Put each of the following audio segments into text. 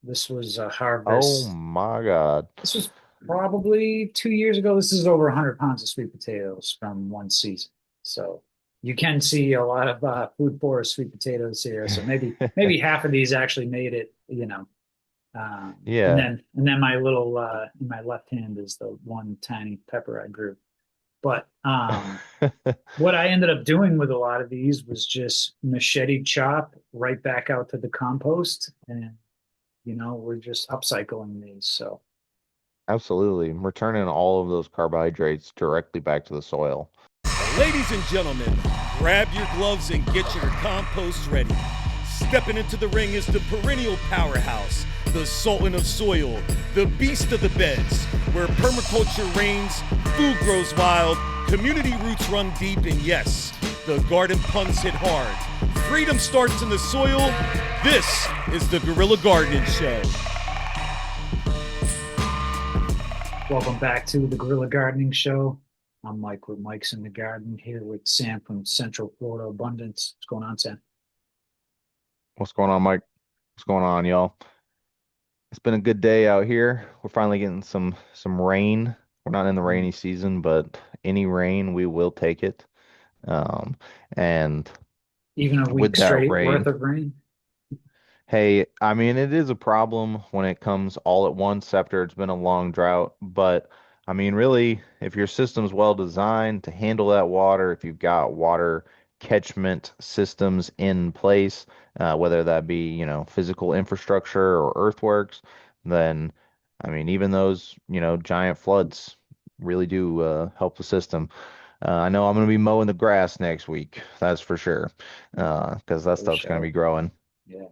This was a Oh harvest. my God. This was probably 2 years ago. This is over 100 pounds of sweet potatoes from one season. So you can see a lot of food forest sweet potatoes here. So maybe half of these actually made it, and Yeah. then my little in my left hand is the one tiny pepper I grew. But what I ended up doing with a lot of these was just machete chop right back out to the compost, and we're just upcycling these. So Absolutely. Returning all of those carbohydrates directly back to the soil. Ladies and gentlemen, grab your gloves and get your compost ready. Stepping into the ring is the perennial powerhouse, the sultan of soil, the beast of the beds, where permaculture reigns, food grows wild, community roots run deep, and yes, the garden puns hit hard. Freedom starts in the soil. This is the Guerrilla Gardening Show. welcome back to the Guerrilla Gardening Show. I'm Mike with Mike's in the Garden here with Sam from Central Florida Abundance. What's going on, Sam? What's going on, Mike? What's going on, y'all? It's been a good day out here. We're finally getting some rain. We're not in the rainy season, but any rain, we will take it. Um, and Even a with week that straight worth rain, of rain? hey, I mean, it is a problem when it comes all at once after it's been a long drought. But I mean, really, if your system's well designed to handle that water, if you've got water catchment systems in place, whether that be, physical infrastructure or earthworks, then I mean, even those, giant floods really do help the system. I know I'm going to be mowing the grass next week, that's for sure, because that For stuff's going to sure. be growing. Yeah.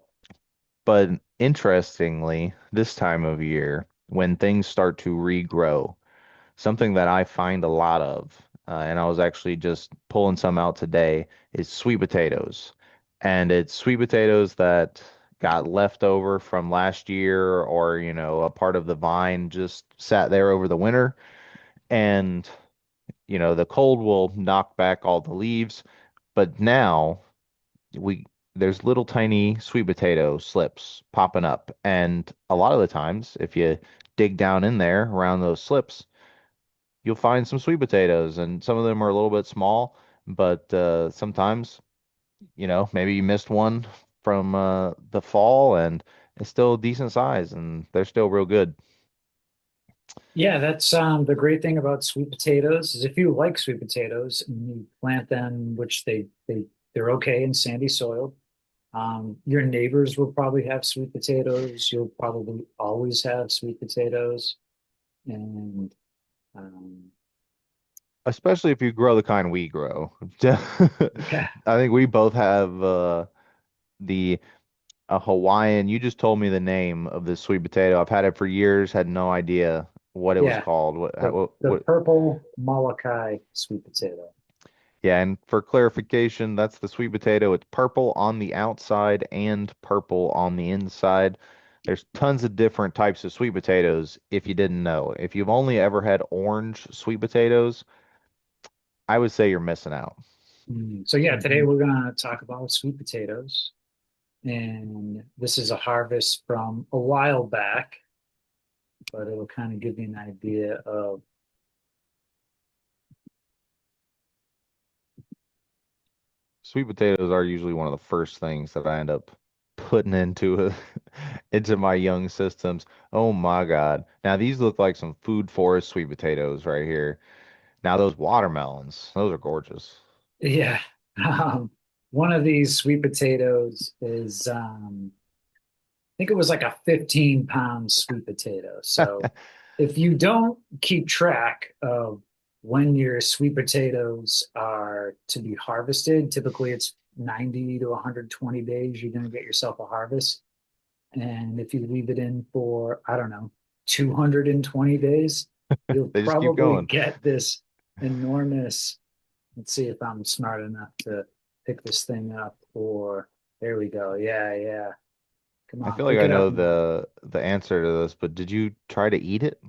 But interestingly, this time of year, when things start to regrow, something that I find a lot of, and I was actually just pulling some out today, is sweet potatoes. And it's sweet potatoes that got left over from last year or, a part of the vine just sat there over the winter. And, the cold will knock back all the leaves. But now we there's little tiny sweet potato slips popping up, and a lot of the times if you dig down in there around those slips, you'll find some sweet potatoes, and some of them are a little bit small, but sometimes, maybe you missed one from the fall, and it's still a decent size and they're still real good. Yeah, that's the great thing about sweet potatoes is if you like sweet potatoes and you plant them, which they're okay in sandy soil. Your neighbors will probably have sweet potatoes. You'll probably always have sweet potatoes. And um, Especially if you grow the kind we grow. yeah, I think we both have the a Hawaiian. You just told me the name of this sweet potato. I've had it for years, had no idea what it was yeah, called. the purple Molokai sweet potato. Yeah, and for clarification, that's the sweet potato. It's purple on the outside and purple on the inside. There's tons of different types of sweet potatoes if you didn't know. If you've only ever had orange sweet potatoes, I would say you're missing out. So yeah, today we're gonna talk about sweet potatoes, and this is a harvest from a while back, but it'll kind of give you an idea of. Sweet potatoes are usually one of the first things that I end up putting into into my young systems. Oh my God. Now these look like some food forest sweet potatoes right here. Now those watermelons, those are gorgeous. Yeah. Um, One of these sweet potatoes is, I think it was like a 15-pound sweet potato. So if you don't keep track of when your sweet potatoes are to be harvested, typically it's 90 to 120 days, you're going to get yourself a harvest. And if you leave it in for, I don't know, 220 days, you'll They just keep probably going. get this enormous. Let's see if I'm smart enough to pick this thing up. Or there we go. Yeah, yeah. Come I on, feel like pick I it up, know Mom. the answer to this, but did you try to eat it?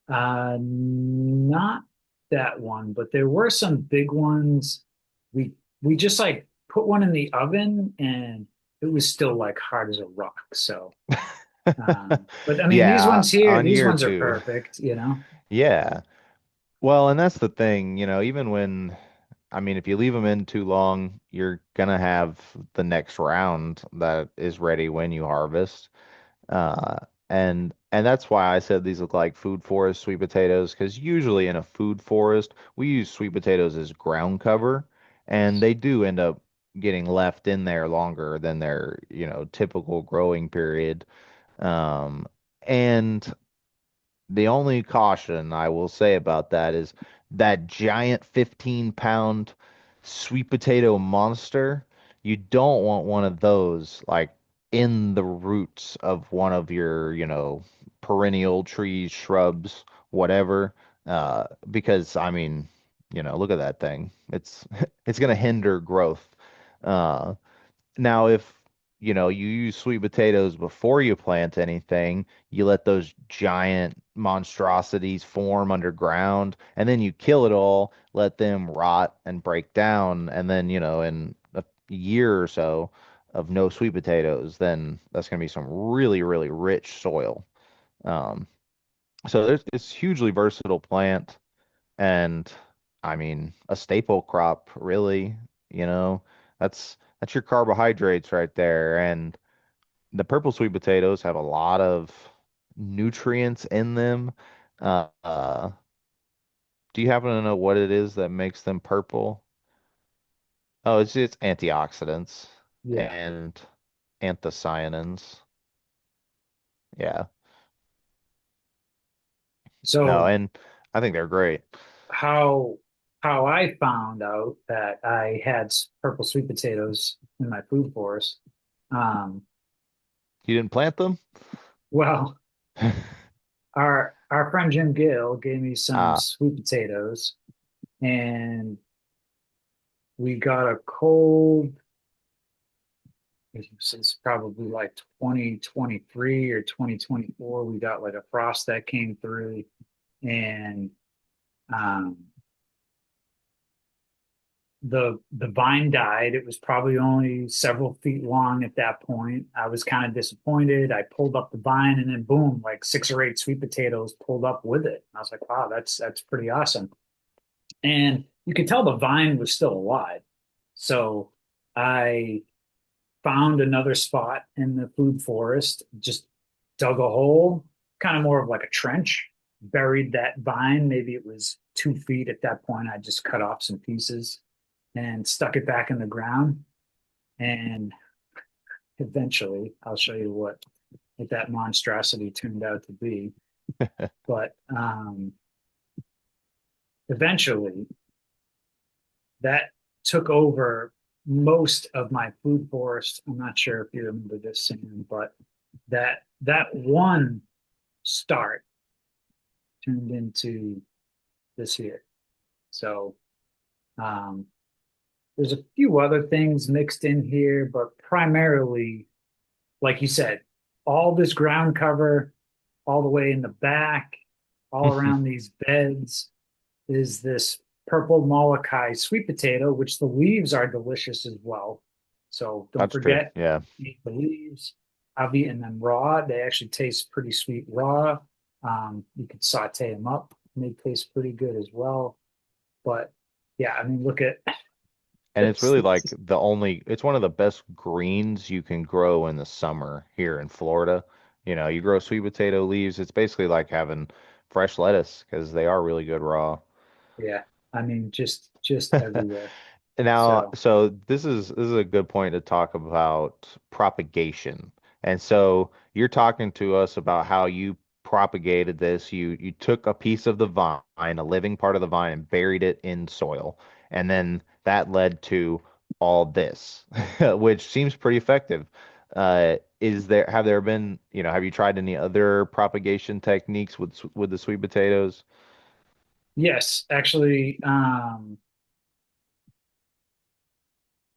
Not that one, but there were some big ones. We just like put one in the oven and it was still like hard as a rock. So But I mean, these Yeah, ones here, on these year ones are two. perfect, you know? Yeah. Well, and that's the thing, even when, I mean, if you leave them in too long, you're gonna have the next round that is ready when you harvest. Uh, and that's why I said these look like food forest sweet potatoes, because usually in a food forest, we use sweet potatoes as ground cover, and they do end up getting left in there longer than their, typical growing period. Um, and the only caution I will say about that is that giant 15-pound sweet potato monster. You don't want one of those like in the roots of one of your, perennial trees, shrubs, whatever. Because I mean, look at that thing. It's it's gonna hinder growth. Uh, Now, if you use sweet potatoes before you plant anything, you let those giant monstrosities form underground, and then you kill it all, let them rot and break down, and then, in a year or so of no sweet potatoes, then that's going to be some really, really rich soil. Um, so it's hugely versatile plant, and I mean a staple crop, really, you know, that's your carbohydrates right there. And the purple sweet potatoes have a lot of nutrients in them. Uh, uh, do you happen to know what it is that makes them purple? Oh, it's antioxidants Yeah. and anthocyanins. Yeah. No, So and I think they're great. how how I found out that I had purple sweet potatoes in my food forest. Um, You didn't plant them? well, our friend Jim Gill gave me some Ah, sweet potatoes, and we got a cold. It's probably like 2023 or 2024. We got like a frost that came through, and um, the vine died. It was probably only several feet long at that point. I was kind of disappointed. I pulled up the vine, and then boom, like 6 or 8 sweet potatoes pulled up with it. I was like, wow, that's pretty awesome. And you could tell the vine was still alive. So I found another spot in the food forest, just dug a hole, kind of more of like a trench, buried that vine. Maybe it was 2 feet at that point. I just cut off some pieces and stuck it back in the ground. And eventually, I'll show you what that monstrosity turned out to be. But eventually, that took over most of my food forest. I'm not sure if you remember this, Sam, but that one start turned into this here. So um, there's a few other things mixed in here, but primarily, like you said, all this ground cover, all the way in the back, all around these beds, is this purple Molokai sweet potato, which the leaves are delicious as well. So don't that's true. forget, Yeah. eat the leaves. I've eaten them raw. They actually taste pretty sweet raw. You could saute them up, and they taste pretty good as well. But yeah, I mean, look at And it's this. really like it's one of the best greens you can grow in the summer here in Florida. You grow sweet potato leaves, it's basically like having fresh lettuce because they are really good raw. Yeah, I mean, just everywhere. Now, So so this is a good point to talk about propagation. And so you're talking to us about how you propagated this. You took a piece of the vine, a living part of the vine, and buried it in soil. And then that led to all this, which seems pretty effective. Have there been, have you tried any other propagation techniques with the sweet potatoes? yes, actually,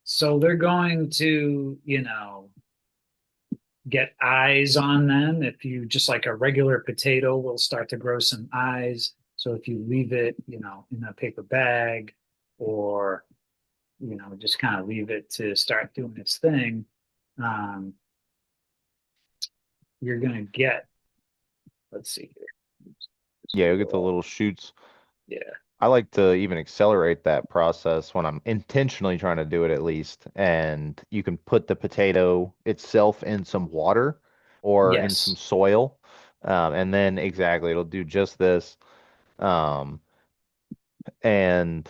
so they're going to, get eyes on them. If you just like a regular potato will start to grow some eyes. So if you leave it, in a paper bag or, just kind of leave it to start doing its thing, um, you're gonna get, let's see here. Yeah, you'll get the little shoots. Yeah. I like to even accelerate that process when I'm intentionally trying to do it at least. And you can put the potato itself in some water or in some Yes. soil. And then exactly, it'll do just this. Um, and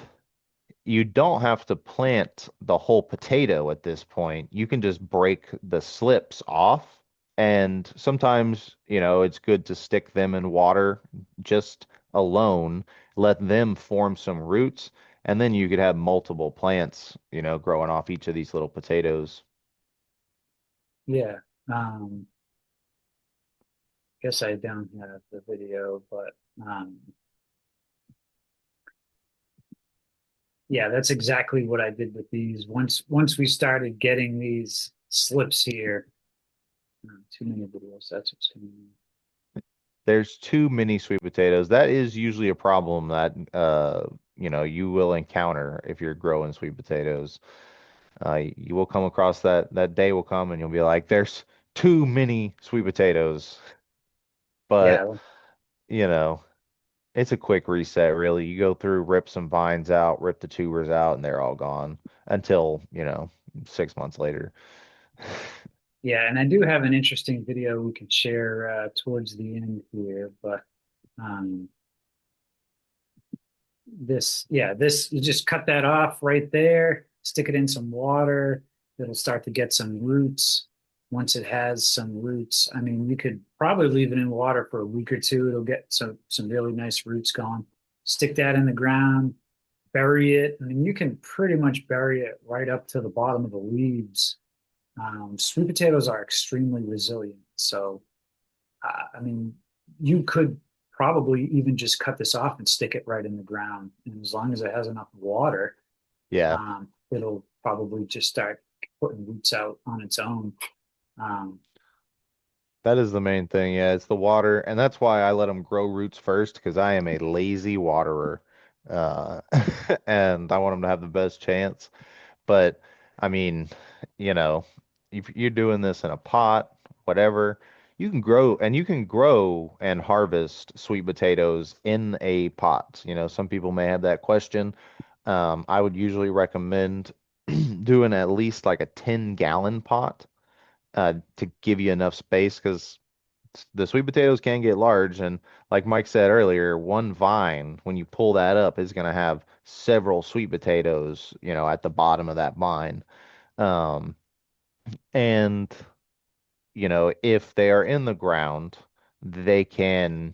you don't have to plant the whole potato at this point. You can just break the slips off. And sometimes, it's good to stick them in water just alone, let them form some roots, and then you could have multiple plants, growing off each of these little potatoes. Yeah. Um, guess I don't have the video, but yeah, that's exactly what I did with these. Once we started getting these slips here, too many videos. That's what's coming in. There's too many sweet potatoes. That is usually a problem that you will encounter if you're growing sweet potatoes. You will come across that day will come and you'll be like, there's too many sweet potatoes. But, Yeah, you know, it's a quick reset, really. You go through, rip some vines out, rip the tubers out, and they're all gone until, 6 months later. yeah, and I do have an interesting video we can share towards the end here, but um, this you just cut that off right there, stick it in some water. It'll start to get some roots. Once it has some roots, I mean, you could probably leave it in water for a week or two. It'll get some really nice roots going. Stick that in the ground, bury it. I mean, you can pretty much bury it right up to the bottom of the leaves. Sweet potatoes are extremely resilient, so I mean, you could probably even just cut this off and stick it right in the ground. And as long as it has enough water, Yeah, it'll probably just start putting roots out on its own. Um, that is the main thing. Yeah, it's the water. And that's why I let them grow roots first because I am a lazy waterer. Uh, and I want them to have the best chance. But I mean, you know, if you're doing this in a pot, whatever, you can grow and harvest sweet potatoes in a pot. Some people may have that question. I would usually recommend doing at least like a 10-gallon pot to give you enough space because the sweet potatoes can get large. And like Mike said earlier, one vine, when you pull that up, is going to have several sweet potatoes, at the bottom of that vine. Um, and, if they are in the ground, they can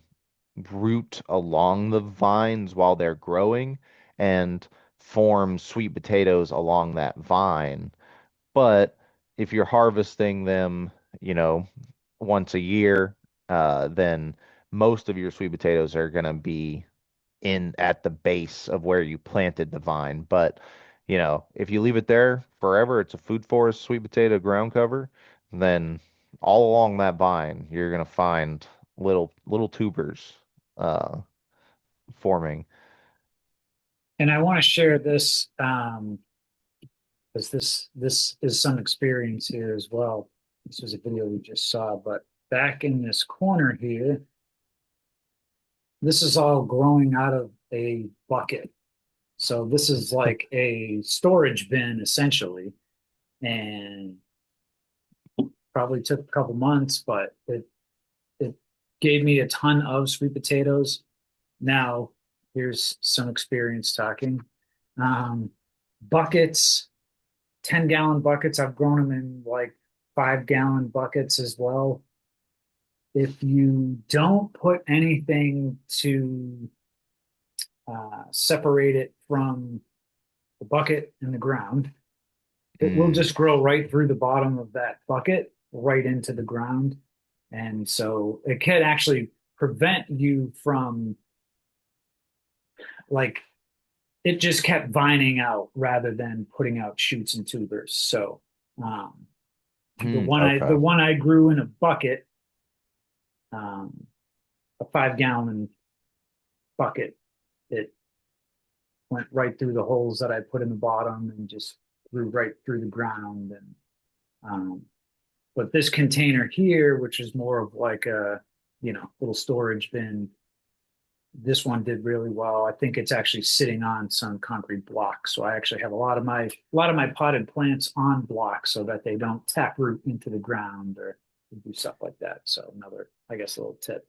root along the vines while they're growing and form sweet potatoes along that vine. But if you're harvesting them, you know, once a year, then most of your sweet potatoes are going to be in at the base of where you planted the vine. But, if you leave it there forever, it's a food forest sweet potato ground cover, then all along that vine, you're going to find little tubers uh, forming. and I want to share this because this is some experience here as well. This was a video we just saw, but back in this corner here, this is all growing out of a bucket. So this is like a storage bin essentially, and probably took a couple months, but it gave me a ton of sweet potatoes. Now here's some experience talking. Um, buckets, 10-gallon buckets. I've grown them in like 5-gallon buckets as well. If you don't put anything to separate it from the bucket and the ground, it will Mm, just grow right through the bottom of that bucket, right into the ground. And so it can actually prevent you from like it just kept vining out rather than putting out shoots and tubers. So um, the okay. one I grew in a bucket, um, a 5-gallon bucket, it went right through the holes that I put in the bottom and just grew right through the ground. And um, But this container here, which is more of like a, little storage bin, this one did really well. I think it's actually sitting on some concrete blocks. So I actually have a lot of my potted plants on blocks so that they don't tap root into the ground or do stuff like that. So another, I guess, a little tip.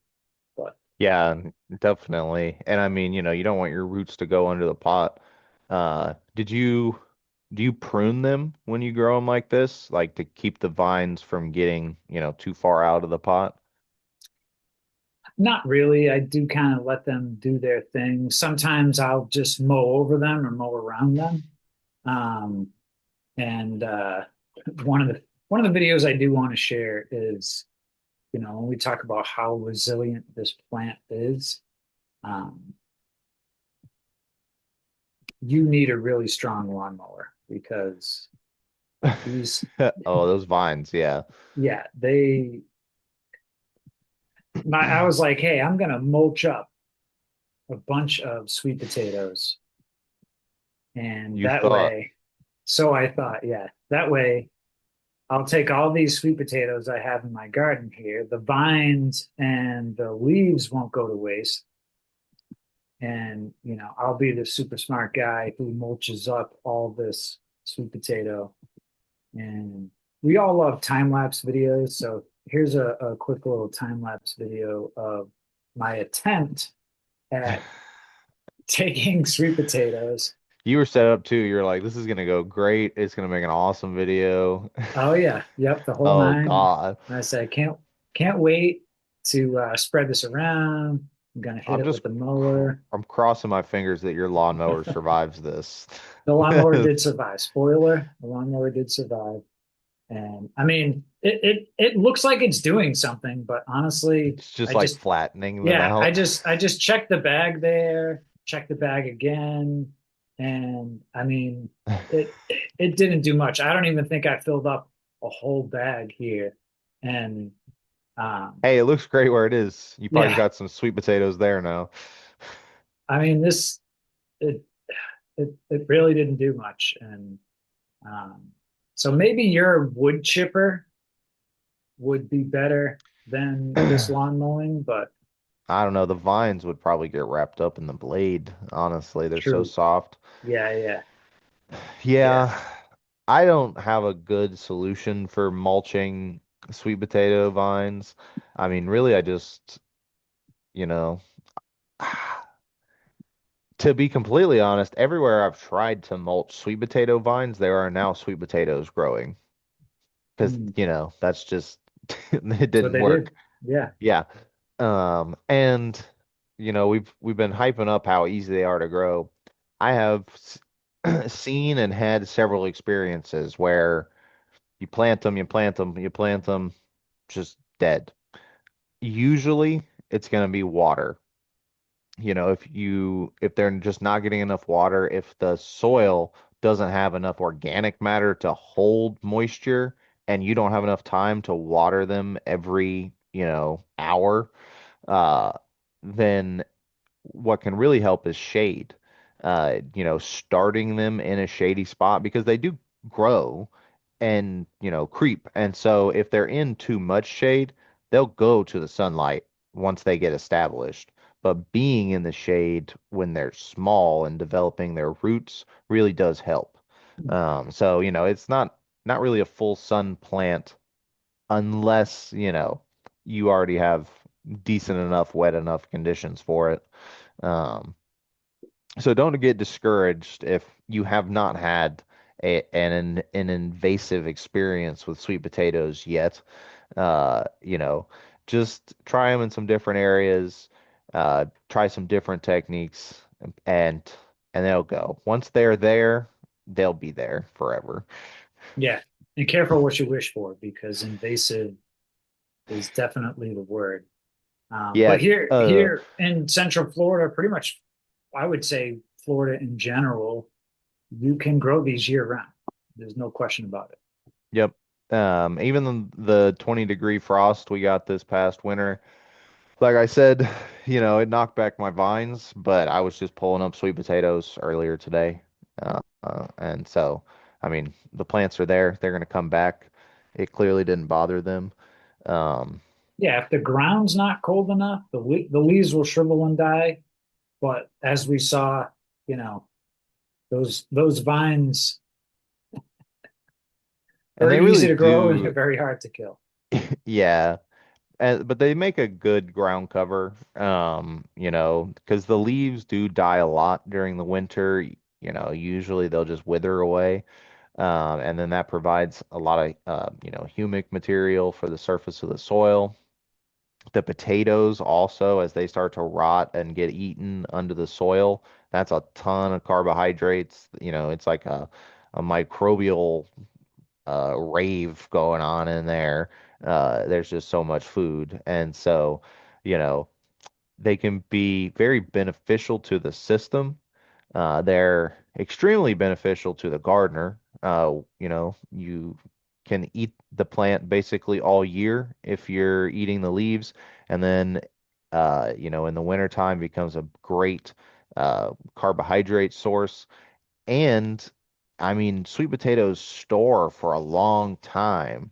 But Yeah, definitely. And I mean, you don't want your roots to go under the pot. Did you do you prune them when you grow them like this, like to keep the vines from getting, too far out of the pot? not really. I do kind of let them do their thing. Sometimes I'll just mow over them or mow around them. Um, and one of the videos I do want to share is, when we talk about how resilient this plant is, um, you need a really strong lawnmower because these, Oh, those vines, yeah. yeah, I was like, hey, I'm gonna mulch up a bunch of sweet potatoes, and You that thought. way, so I thought, yeah, that way I'll take all these sweet potatoes I have in my garden here, the vines and the leaves won't go to waste. And, I'll be the super smart guy who mulches up all this sweet potato. And we all love time lapse videos. So here's a quick little time lapse video of my attempt at taking sweet potatoes. You were set up too. You're like, this is gonna go great. It's gonna make an awesome video. Oh yeah, yep, the whole Oh nine. God. And I said, can't wait to spread this around. I'm gonna hit I'm it just with the mower. I'm crossing my fingers that your lawnmower survives this. The lawnmower did survive. Spoiler, the lawnmower did survive. And I mean, it looks like it's doing something, but honestly, It's just I like just flattening them yeah, I out. just I just checked the bag there, checked the bag again, and I mean, it didn't do much. I don't even think I filled up a whole bag here. And Hey, it looks great where it is. You probably yeah, got some sweet potatoes there now. I mean this it it really didn't do much. And um so maybe your wood chipper would be better than this lawn mowing, but I don't know. The vines would probably get wrapped up in the blade. Honestly, they're so true. soft. Yeah, yeah, yeah. Yeah, I don't have a good solution for mulching sweet potato vines. I mean, really, I just, you know, to be completely honest, everywhere I've tried to mulch sweet potato vines, there are now sweet potatoes growing because, Mm. that's just it That's what didn't they did. work. Yeah. Yeah. And we've been hyping up how easy they are to grow. I have seen and had several experiences where you plant them, you plant them, you plant them, just dead. Usually it's going to be water. If they're just not getting enough water, if the soil doesn't have enough organic matter to hold moisture and you don't have enough time to water them every, hour, uh, then what can really help is shade. Starting them in a shady spot because they do grow and, creep. And so if they're in too much shade, they'll go to the sunlight once they get established. But being in the shade when they're small and developing their roots really does help. So, it's not really a full sun plant unless, you already have decent enough, wet enough conditions for it. Um, so don't get discouraged if you have not had an invasive experience with sweet potatoes yet. Uh, you know, just try them in some different areas, try some different techniques, and and they'll go. Once they're there, they'll be there forever. Yeah. And careful what you wish for because invasive is definitely the word. But Yeah, here in Central Florida, pretty much, I would say Florida in general, you can grow these year round. There's no question about it. yep. Even the 20-degree frost we got this past winter, like I said, it knocked back my vines, but I was just pulling up sweet potatoes earlier today. And so, I mean, the plants are there. They're going to come back. it clearly didn't bother them. Um, Yeah, if the ground's not cold enough, the leaves will shrivel and die. But as we saw, you know, those vines and they very easy really to grow and do, very hard to kill. yeah. But they make a good ground cover, because the leaves do die a lot during the winter. Usually they'll just wither away. And then that provides a lot of, humic material for the surface of the soil. The potatoes also, as they start to rot and get eaten under the soil, that's a ton of carbohydrates. It's like a microbial rave going on in there. There's just so much food. And so, you know, they can be very beneficial to the system. They're extremely beneficial to the gardener. You can eat the plant basically all year if you're eating the leaves, and then in the wintertime becomes a great carbohydrate source. And I mean, sweet potatoes store for a long time.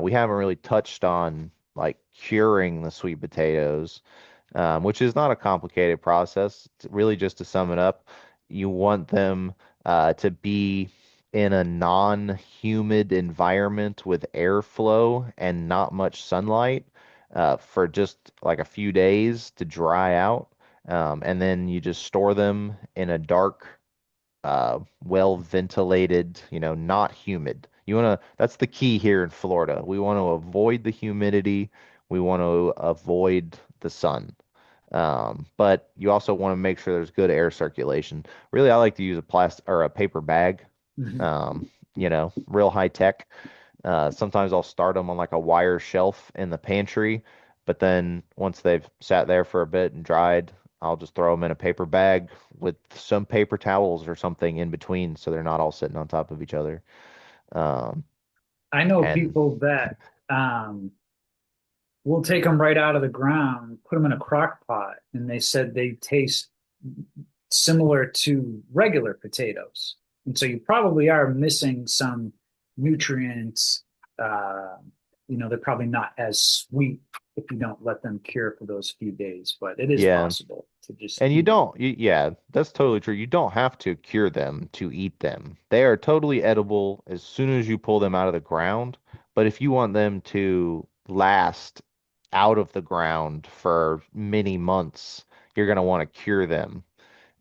We haven't really touched on like curing the sweet potatoes, which is not a complicated process. It's really, just to sum it up, you want them to be in a non-humid environment with airflow and not much sunlight for just like a few days to dry out. And then you just store them in a dark, well ventilated, not humid. That's the key here in Florida. We want to avoid the humidity. We want to avoid the sun. But you also want to make sure there's good air circulation. Really, I like to use a plastic or a paper bag, Mhm. real high tech. Sometimes I'll start them on like a wire shelf in the pantry, but then once they've sat there for a bit and dried, I'll just throw them in a paper bag with some paper towels or something in between so they're not all sitting on top of each other. Um, I know and people that um, will take them right out of the ground, put them in a crock pot, and they said they taste similar to regular potatoes. And so you probably are missing some nutrients. Uh, they're probably not as sweet if you don't let them cure for those few days, but it is yeah, possible to just and you eat them. don't, yeah, that's totally true. You don't have to cure them to eat them. They are totally edible as soon as you pull them out of the ground. But if you want them to last out of the ground for many months, you're going to want to cure them.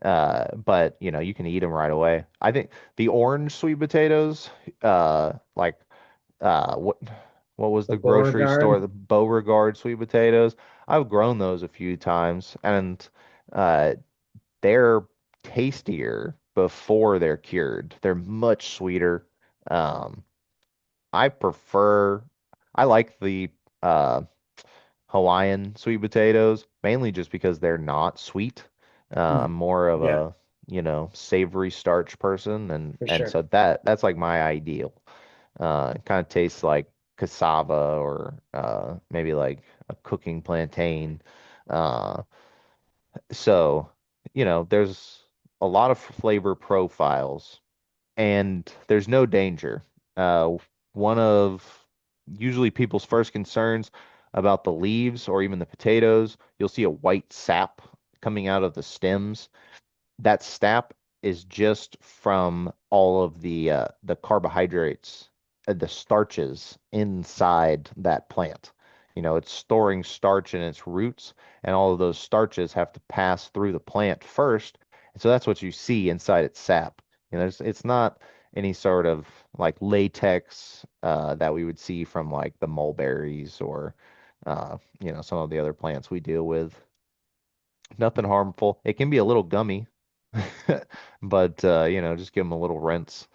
But you can eat them right away. I think the orange sweet potatoes, like what was The the grocery store? Beauregard. The Beauregard sweet potatoes. I've grown those a few times, and uh, they're tastier before they're cured. They're much sweeter. Um, I prefer, I like the uh, Hawaiian sweet potatoes, mainly just because they're not sweet. I'm Mhm. more of Yeah, a, savory starch person, and for and sure. so that's like my ideal. It kind of tastes like cassava or maybe like a cooking plantain. Uh, so, there's a lot of flavor profiles, and there's no danger. One of usually people's first concerns about the leaves or even the potatoes, you'll see a white sap coming out of the stems. That sap is just from all of the carbohydrates, the starches inside that plant. It's storing starch in its roots, and all of those starches have to pass through the plant first. And so that's what you see inside its sap. It's not any sort of like latex that we would see from like the mulberries or some of the other plants we deal with. Nothing harmful. It can be a little gummy, but just give them a little rinse.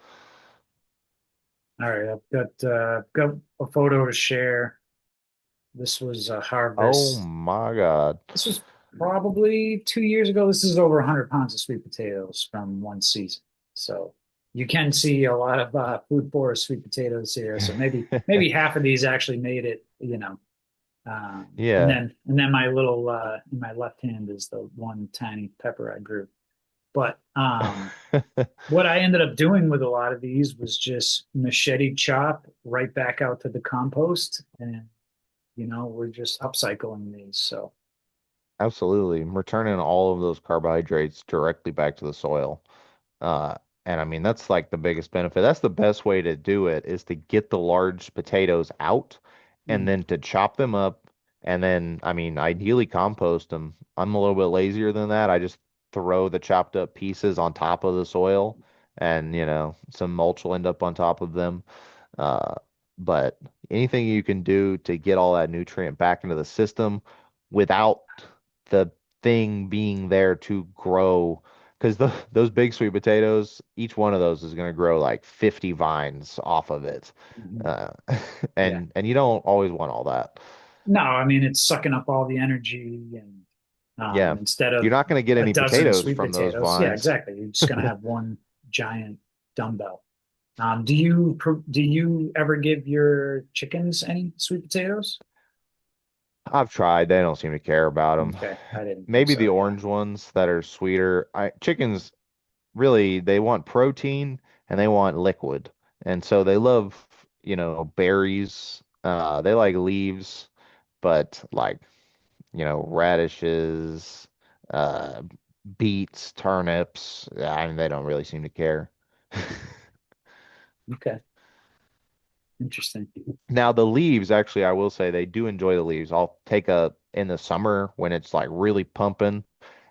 All right, I've got a photo to share. This was a Oh harvest. my God. This was probably 2 years ago. This is over 100 pounds of sweet potatoes from one season. So you can see a lot of food forest sweet potatoes here. So maybe half of these actually made it. And Yeah. then my little in my left hand is the one tiny pepper I grew. But what I ended up doing with a lot of these was just machete chop right back out to the compost, and we're just upcycling these. So Absolutely. Returning all of those carbohydrates directly back to the soil. Uh, and I mean, that's like the biggest benefit. That's the best way to do it is to get the large potatoes out and mm, then to chop them up and then, I mean, ideally compost them. I'm a little bit lazier than that. I just throw the chopped up pieces on top of the soil and, some mulch will end up on top of them. Uh, but anything you can do to get all that nutrient back into the system without the thing being there to grow, because those big sweet potatoes, each one of those is going to grow like 50 vines off of it. mhm. Uh, Yeah. and you don't always want all that. No, I mean it's sucking up all the energy, and Yeah. instead You're of not going to get a any dozen potatoes sweet from those potatoes, yeah, vines. exactly. You're just gonna have one giant dumbbell. Do you ever give your chickens any sweet potatoes? I've tried. They don't seem to care about them. Okay, I didn't think Maybe so. the Yeah, orange ones that are sweeter. Chickens really, they want protein and they want liquid. And so they love, berries. They like leaves, but like, radishes, uh, beets, turnips, I mean, they don't really seem to care. okay, interesting. Now the leaves, actually, I will say they do enjoy the leaves. I'll take in the summer when it's like really pumping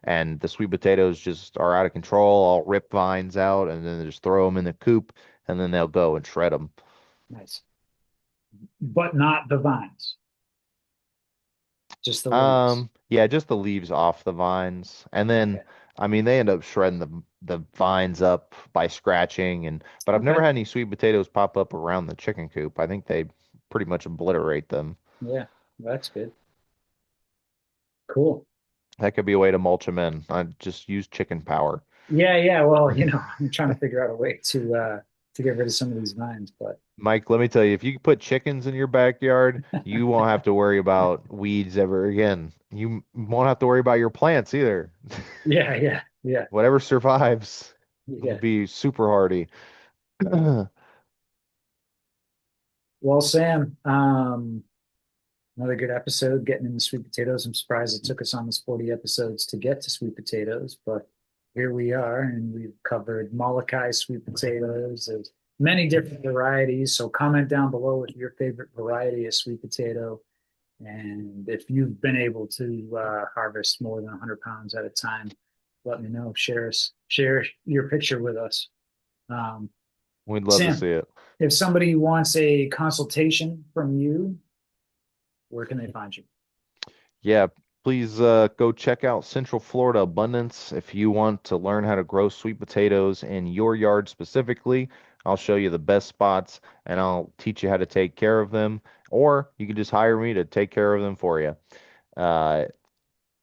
and the sweet potatoes just are out of control. I'll rip vines out and then just throw them in the coop and then they'll go and shred them. Nice, but not the vines, just the leaves. Yeah, just the leaves off the vines. And then, Okay, I mean, they end up shredding the vines up by scratching but I've never okay, had any sweet potatoes pop up around the chicken coop. I think they pretty much obliterate them. yeah, that's good. Cool. That could be a way to mulch them in. I just use chicken power. Yeah, yeah. Well, I'm trying to figure out a way to get rid of some of these vines, but Mike, let me tell you, if you put chickens in your backyard, you won't have to worry about weeds ever again. You won't have to worry about your plants either. yeah, yeah, yeah, Whatever survives will yeah. be super hardy. Well, Sam, another good episode getting into sweet potatoes. I'm surprised it took us almost 40 episodes to get to sweet potatoes, but here we are, and we've covered Molokai sweet potatoes. There's many different varieties, so comment down below with your favorite variety of sweet potato. And if you've been able to harvest more than 100 pounds at a time, let me know. Share your picture with us. Um, We'd love to Sam, see it. if somebody wants a consultation from you, where can they find you? Yeah, please go check out Central Florida Abundance if you want to learn how to grow sweet potatoes in your yard specifically. I'll show you the best spots and I'll teach you how to take care of them, or you can just hire me to take care of them for you. Uh,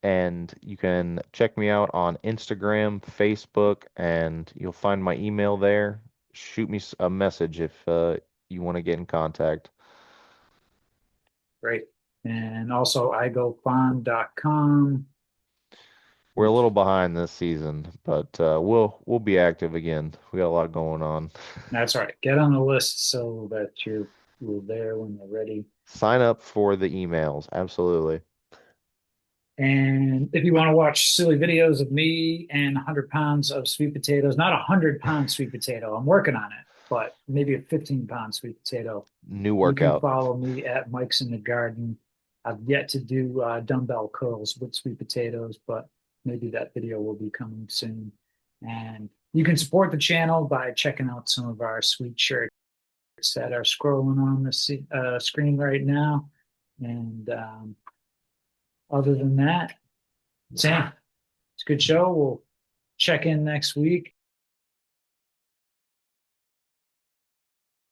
and you can check me out on Instagram, Facebook, and you'll find my email there. Shoot me a message if you want to get in contact. Great. And also igofarm.com. We're a little behind this season, but we'll be active again. We got a lot going on. That's right. Get on the list so that you're there when they're ready. Sign up for the emails. Absolutely. And if you want to watch silly videos of me and 100 pounds of sweet potatoes, not a 100-pound sweet potato, I'm working on it, but maybe a 15-pound sweet potato, New you can workout. follow me at Mike's in the Garden. I've yet to do dumbbell curls with sweet potatoes, but maybe that video will be coming soon. And you can support the channel by checking out some of our sweet shirts that are scrolling on the screen right now. And other than that, Sam, it's a good show. We'll check in next week.